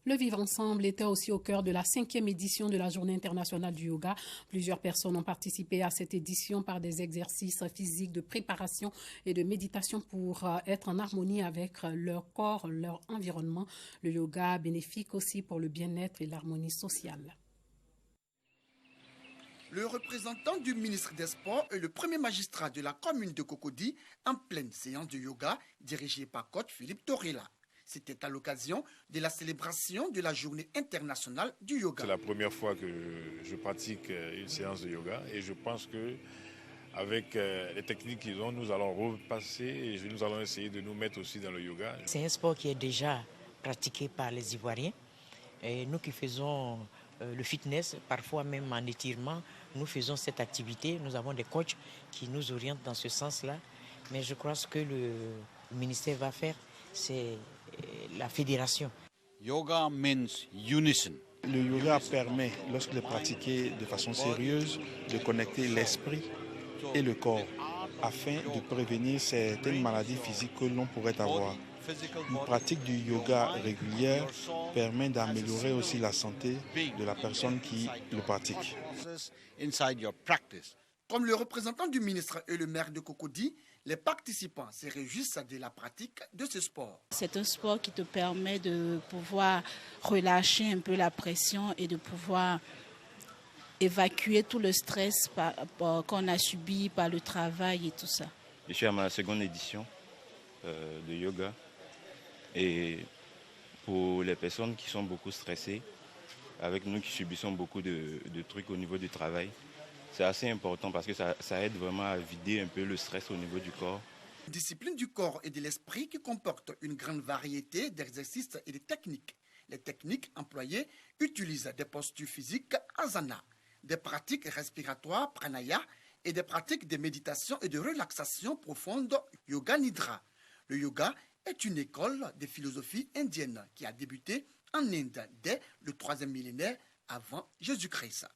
Le vivre ensemble était aussi au cœur de la 5e édition de la Journée internationale du yoga. Plusieurs personnes ont participé à cette édition par des exercices physiques de préparation et de méditation pour être en harmonie avec leur corps, leur environnement. Le yoga bénéfique aussi pour le bien-être et l'harmonie sociale. Le représentant du ministre des Sports est le premier magistrat de la commune de Cocody en pleine séance de yoga dirigée par coach Philippe Torella. C'était à l'occasion de la célébration de la Journée internationale du yoga. C'est la première fois que je pratique une séance de yoga et je pense que avec les techniques qu'ils ont, nous allons repasser et nous allons essayer de nous mettre aussi dans le yoga. C'est un sport qui est déjà pratiqué par les Ivoiriens. Et nous qui faisons le fitness, parfois même en étirement, nous faisons cette activité. Nous avons des coachs qui nous orientent dans ce sens-là. Mais je crois que ce que le ministère va faire, c'est la fédération. Yoga means unison. Le yoga permet, lorsqu'il est pratiqué de façon sérieuse, de connecter l'esprit et le corps afin de prévenir certaines maladies physiques que l'on pourrait avoir. Une pratique du yoga régulière permet d'améliorer aussi la santé de la personne qui le pratique. Comme le représentant du ministre et le maire de Cocody, les participants se réjouissent de la pratique de ce sport. C'est un sport qui te permet de pouvoir relâcher un peu la pression et de pouvoir évacuer tout le stress qu'on a subi par le travail et tout ça. Je suis à ma seconde édition de yoga et pour les personnes qui sont beaucoup stressées, avec nous qui subissons beaucoup de trucs au niveau du travail, c'est assez important parce que ça aide vraiment à vider un peu le stress au niveau du corps. Une discipline du corps et de l'esprit qui comporte une grande variété d'exercices et de techniques. Les techniques employées utilisent des postures physiques asana, des pratiques respiratoires pranaya et des pratiques de méditation et de relaxation profonde yoga nidra. Le yoga est une école de philosophie indienne qui a débuté en Inde dès le 3e millénaire avant Jésus-Christ.